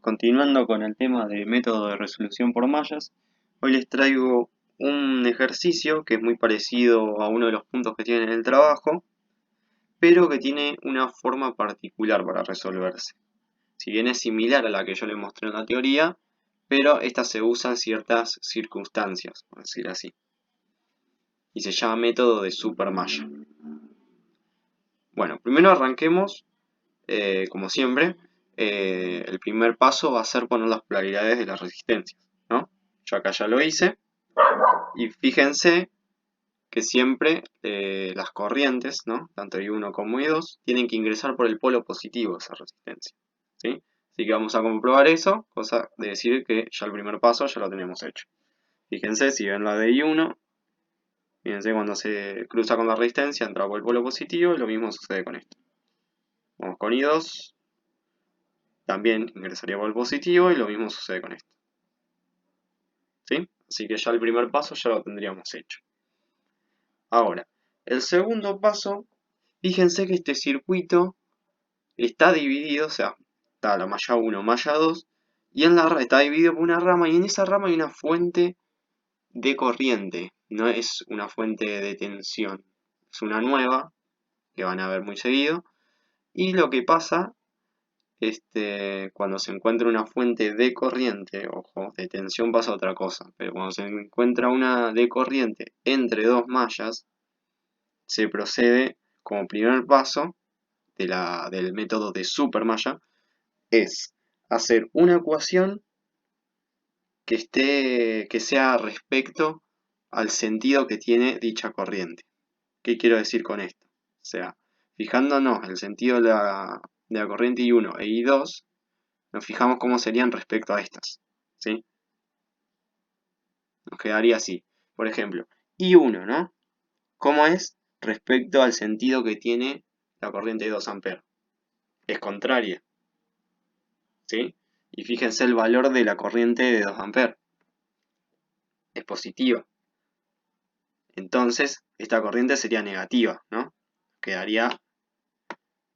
continuando con el tema de método de resolución por mallas, hoy les traigo un ejercicio que es muy parecido a uno de los puntos que tienen en el trabajo, pero que tiene una forma particular para resolverse. Si bien es similar a la que yo les mostré en la teoría, pero esta se usa en ciertas circunstancias, por decir así. Y se llama método de supermalla. Bueno, primero arranquemos, como siempre. El primer paso va a ser poner las polaridades de las resistencias, ¿no? Yo acá ya lo hice. Y fíjense que siempre las corrientes, ¿no? Tanto I1 como I2, tienen que ingresar por el polo positivo de esa resistencia, ¿sí? Así que vamos a comprobar eso, cosa de decir que ya el primer paso ya lo tenemos hecho. Fíjense, si ven la de I1, fíjense cuando se cruza con la resistencia, entra por el polo positivo y lo mismo sucede con esto. Vamos con I2, también ingresaría por el positivo y lo mismo sucede con esto, ¿sí? Así que ya el primer paso ya lo tendríamos hecho. Ahora, el segundo paso, fíjense que este circuito está dividido, o sea, está la malla 1, malla 2, y está dividido por una rama, y en esa rama hay una fuente de corriente, no es una fuente de tensión, es una nueva, que van a ver muy seguido, y lo que pasa, cuando se encuentra una fuente de corriente, ojo, de tensión pasa otra cosa, pero cuando se encuentra una de corriente entre dos mallas, se procede como primer paso del método de supermalla, es hacer una ecuación que sea respecto al sentido que tiene dicha corriente. ¿Qué quiero decir con esto? O sea, fijándonos en el sentido de la corriente I1 e I2, nos fijamos cómo serían respecto a estas, ¿sí? Nos quedaría así. Por ejemplo, I1, ¿no? ¿Cómo es respecto al sentido que tiene la corriente de 2 amperes? Es contraria, ¿sí? Y fíjense el valor de la corriente de 2 amperes. Es positiva. Entonces, esta corriente sería negativa, ¿no? Quedaría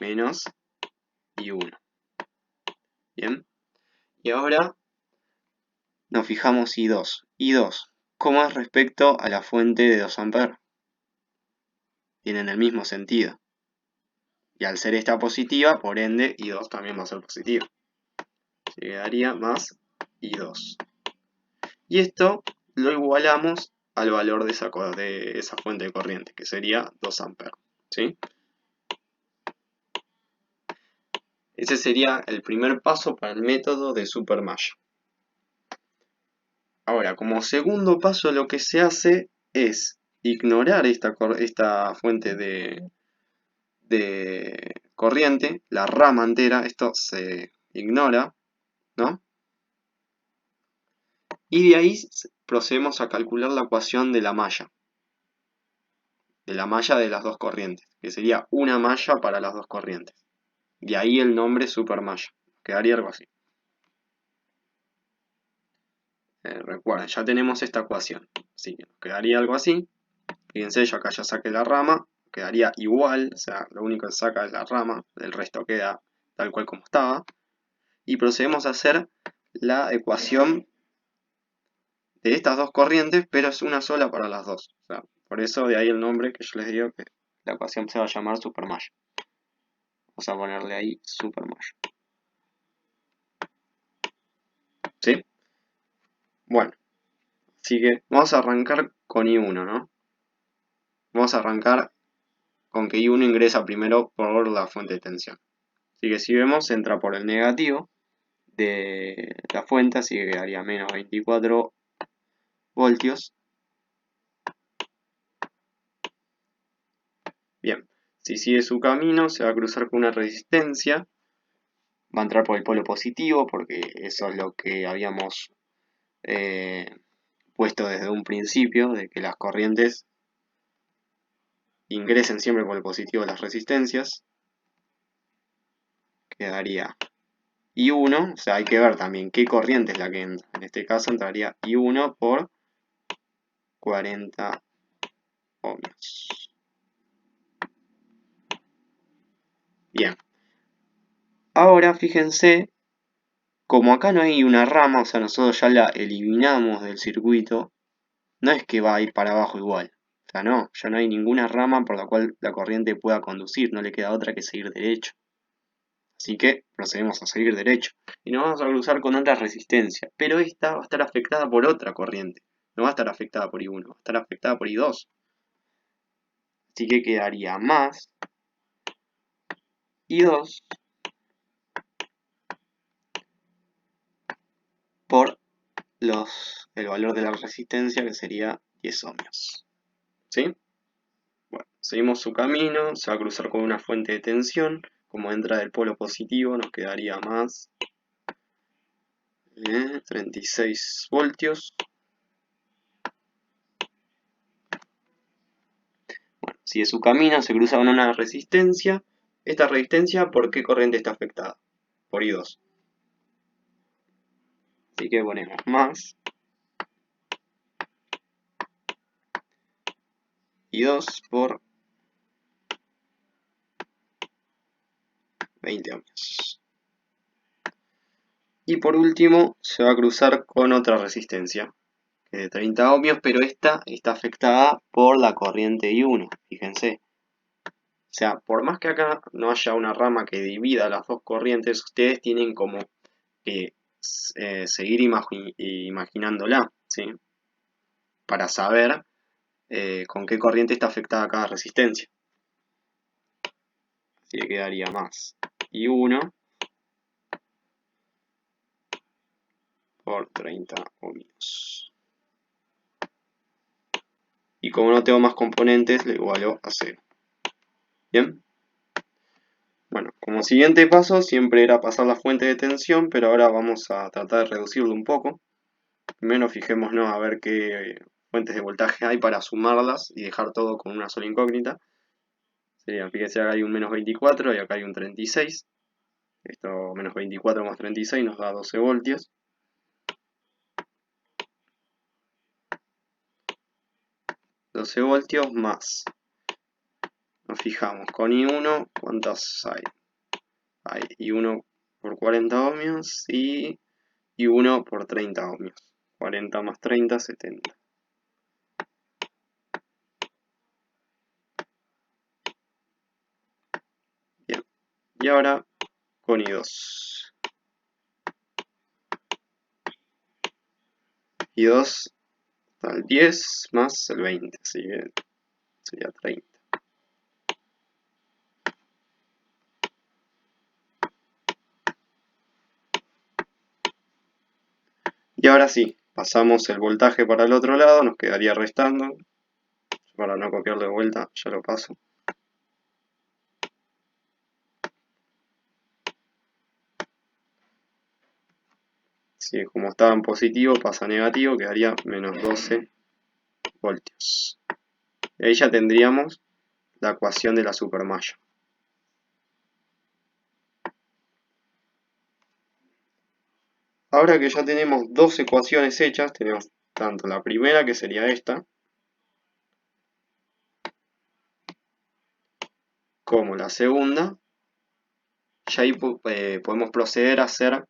menos I1. Bien. Y ahora nos fijamos I2. I2, ¿cómo es respecto a la fuente de 2 amperes? Tienen el mismo sentido. Y al ser esta positiva, por ende, I2 también va a ser positiva. Se quedaría más I2. Y esto lo igualamos al valor de esa fuente de corriente, que sería 2 amperes, ¿sí? Ese sería el primer paso para el método de supermalla. Ahora, como segundo paso, lo que se hace es ignorar esta fuente de corriente, la rama entera, esto se ignora, ¿no? Y de ahí procedemos a calcular la ecuación de la malla de las dos corrientes, que sería una malla para las dos corrientes. De ahí el nombre supermalla. Quedaría algo así. Recuerden, ya tenemos esta ecuación. Así que nos quedaría algo así. Fíjense, yo acá ya saqué la rama. Quedaría igual, o sea, lo único que saca es la rama. El resto queda tal cual como estaba. Y procedemos a hacer la ecuación de estas dos corrientes, pero es una sola para las dos. O sea, por eso de ahí el nombre que yo les digo que la ecuación se va a llamar supermalla. Vamos a ponerle ahí supermalla. ¿Sí? Bueno, así que vamos a arrancar con I1, ¿no? Vamos a arrancar con que I1 ingresa primero por la fuente de tensión. Así que si vemos, entra por el negativo de la fuente, así que quedaría menos 24 voltios. Bien, si sigue su camino, se va a cruzar con una resistencia, va a entrar por el polo positivo, porque eso es lo que habíamos puesto desde un principio, de que las corrientes ingresen siempre por el positivo de las resistencias. Quedaría I1, o sea, hay que ver también qué corriente es la que entra. En este caso entraría I1 por 40 ohmios. Bien. Ahora fíjense Como acá no hay una rama, o sea, nosotros ya la eliminamos del circuito, no es que va a ir para abajo igual. O sea, no, ya no hay ninguna rama por la cual la corriente pueda conducir, no le queda otra que seguir derecho. Así que procedemos a seguir derecho. Y nos vamos a cruzar con otra resistencia, pero esta va a estar afectada por otra corriente. No va a estar afectada por I1, va a estar afectada por I2. Así que quedaría más I2 por el valor de la resistencia, que sería 10 ohmios. ¿Sí? Bueno, seguimos su camino, se va a cruzar con una fuente de tensión. Como entra del polo positivo, nos quedaría más 36 voltios. Bueno, sigue su camino, se cruza con una resistencia. Esta resistencia, ¿por qué corriente está afectada? Por I2. Así que ponemos más I2 por 20 ohmios. Y por último, se va a cruzar con otra resistencia, que es de 30 ohmios, pero esta está afectada por la corriente I1, fíjense. O sea, por más que acá no haya una rama que divida las dos corrientes, ustedes tienen como que seguir imaginándola, ¿sí? Para saber con qué corriente está afectada cada resistencia. Así que quedaría más I1 por 30 ohmios. Y como no tengo más componentes, le igualo a 0. ¿Bien? Bueno, como siguiente paso siempre era pasar la fuente de tensión, pero ahora vamos a tratar de reducirlo un poco. Primero fijémonos a ver qué fuentes de voltaje hay para sumarlas y dejar todo con una sola incógnita. Sería, fíjense, acá hay un menos 24 y acá hay un 36. Esto, menos 24 más 36 nos da 12 voltios. 12 voltios más. Nos fijamos con I1, ¿cuántos hay? Hay I1 por 40 ohmios y I1 por 30 ohmios. 40 más 30, 70. Bien. Y ahora con I2. I2 está el 10 más el 20, así que sería 30. Y ahora sí, pasamos el voltaje para el otro lado, nos quedaría restando. Para no copiarlo de vuelta, ya lo paso. Si como estaba en positivo, pasa a negativo, quedaría menos 12 voltios. Y ahí ya tendríamos la ecuación de la supermalla. Ahora que ya tenemos dos ecuaciones hechas, tenemos tanto la primera, que sería esta, como la segunda. Ya ahí podemos proceder a hacer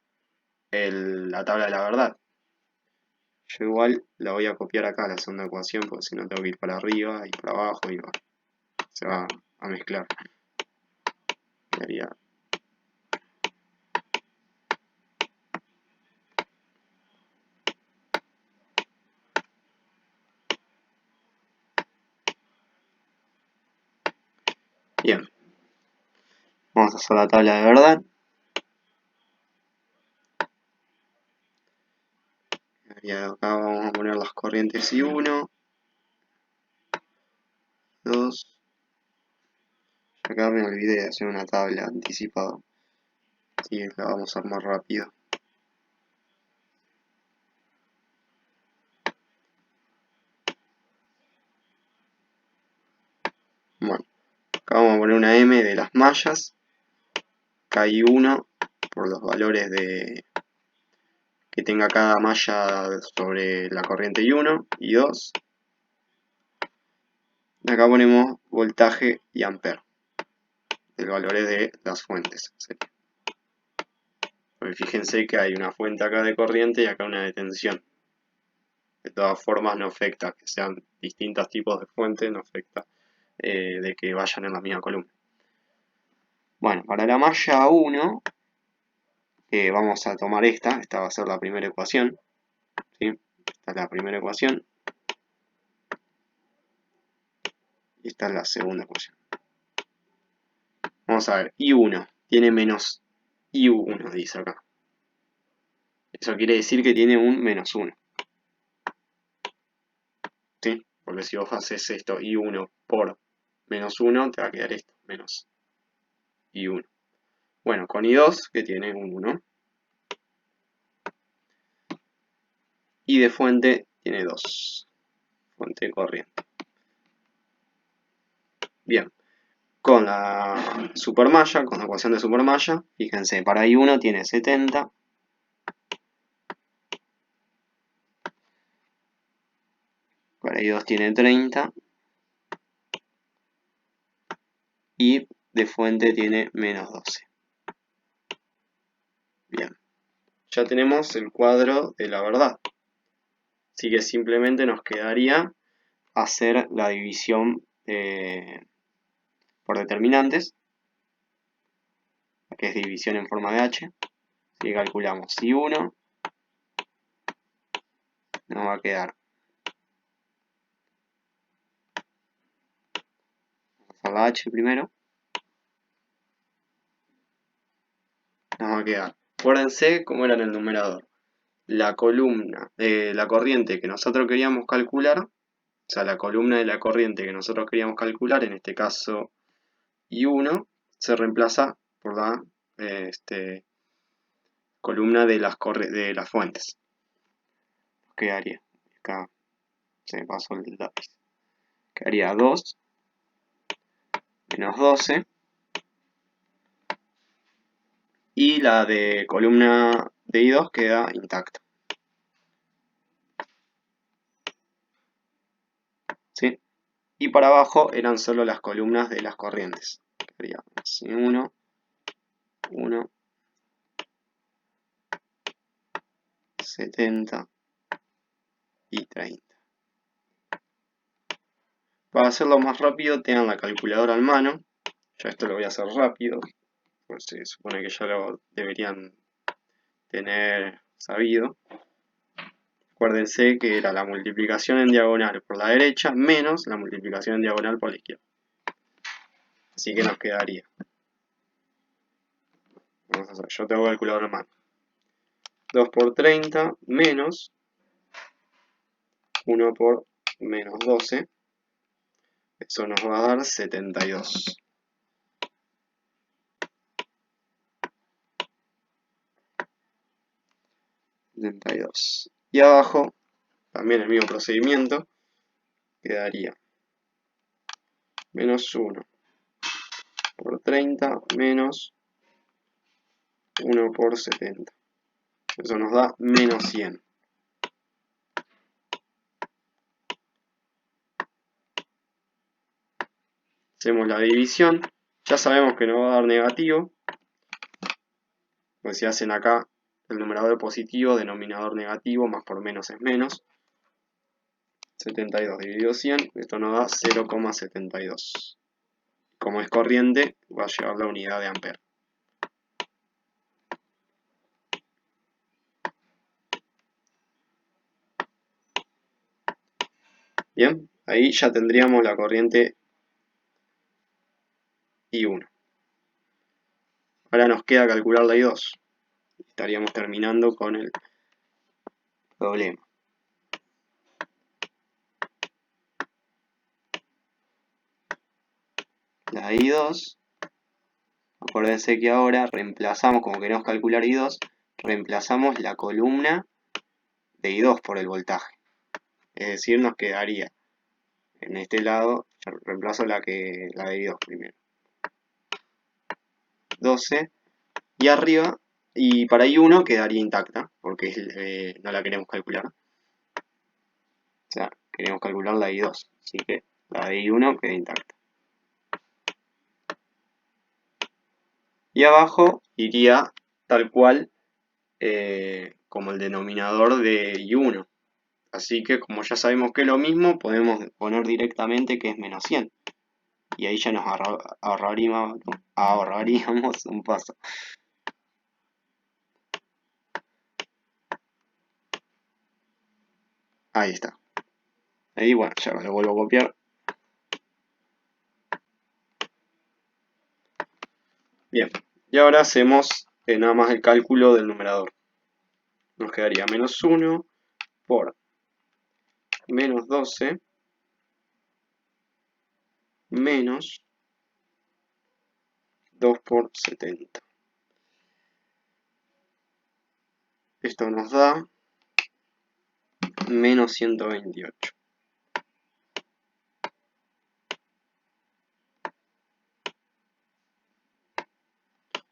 la tabla de la verdad. Yo igual la voy a copiar acá, la segunda ecuación, porque si no tengo que ir para arriba y para abajo y se va a mezclar. Quedaría bien. Vamos a hacer la tabla de verdad. Y acá vamos a poner las corrientes I1, 2. Acá me olvidé de hacer una tabla anticipada. Así que la vamos a armar rápido. Bueno, acá vamos a poner una M de las mallas. KI1 por los valores que tenga cada malla sobre la corriente I1 y 2. Acá ponemos voltaje y ampere, de los valores de las fuentes. Porque fíjense que hay una fuente acá de corriente y acá una de tensión. De todas formas no afecta que sean distintos tipos de fuentes, no afecta de que vayan en la misma columna. Bueno, para la malla 1, vamos a tomar esta va a ser la primera ecuación. ¿Sí? Esta es la primera ecuación. Y esta es la segunda ecuación. Vamos a ver, I1 tiene menos I1, dice acá. Eso quiere decir que tiene un menos 1. ¿Sí? Porque si vos haces esto I1 por menos 1, te va a quedar esto, menos I1. Bueno, con I2, que tiene un 1. Y de fuente tiene 2. Fuente de corriente. Bien. Con la supermalla, con la ecuación de supermalla, fíjense, para I1 tiene 70. Para I2 tiene 30. Y de fuente tiene menos 12. Bien. Ya tenemos el cuadro de la verdad. Así que simplemente nos quedaría hacer la división por determinantes, que es división en forma de H. Así que calculamos I1, nos va a quedar, vamos a hacer la H primero, nos va a quedar, acuérdense cómo era en el numerador, la columna, la corriente que nosotros queríamos calcular, o sea, la columna de la corriente que nosotros queríamos calcular, en este caso I1, se reemplaza por la columna de las fuentes. Quedaría, acá se me pasó el lápiz, quedaría 2 menos 12, y la de columna de I2 queda intacta. ¿Sí? Y para abajo eran solo las columnas de las corrientes. Quedaría 1, 1, 70 y 30. Para hacerlo más rápido, tengan la calculadora en mano. Yo esto lo voy a hacer rápido, pues se supone que ya lo deberían tener sabido. Acuérdense que era la multiplicación en diagonal por la derecha menos la multiplicación en diagonal por la izquierda. Así que nos quedaría. Vamos a hacer, yo tengo calculadora en mano. 2 por 30 menos 1 por menos 12. Eso nos va a dar 72. Y abajo, también el mismo procedimiento, quedaría menos 1 por 30 menos 1 por 70. Eso nos da menos 100. Hacemos la división. Ya sabemos que nos va a dar negativo. Pues si hacen acá el numerador positivo, denominador negativo, más por menos es menos. 72 dividido 100, esto nos da 0,72. Como es corriente, va a llevar la unidad de ampere. Bien, ahí ya tendríamos la corriente I1. Ahora nos queda calcular la I2. Estaríamos terminando con el problema. La I2, acuérdense que ahora reemplazamos, como queremos calcular I2, reemplazamos la columna de I2 por el voltaje. Es decir, nos quedaría en este lado, yo reemplazo la de I2 primero. 12. Y arriba, y para I1 quedaría intacta, porque no la queremos calcular. O sea, queremos calcular la I2. Así que la de I1 queda intacta. Y abajo iría tal cual como el denominador de I1. Así que como ya sabemos que es lo mismo, podemos poner directamente que es menos 100. Y ahí ya nos ahorraríamos un paso. Ahí está. Ahí, bueno, ya lo vuelvo a copiar. Bien, y ahora hacemos nada más el cálculo del numerador. Nos quedaría menos 1 por menos 12 menos 2 por 70. Esto nos da menos 128.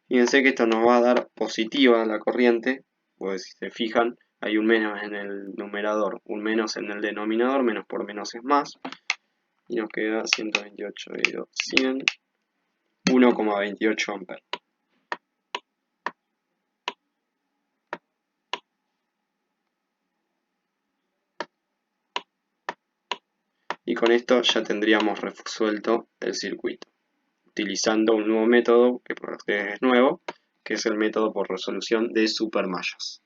Fíjense que esto nos va a dar positiva la corriente, pues si se fijan, hay un menos en el numerador, un menos en el denominador, menos por menos es más, y nos queda 128 dividido 100, 1,28 amperes. Y con esto ya tendríamos resuelto el circuito, utilizando un nuevo método, que por ustedes es nuevo, que es el método por resolución de supermallas.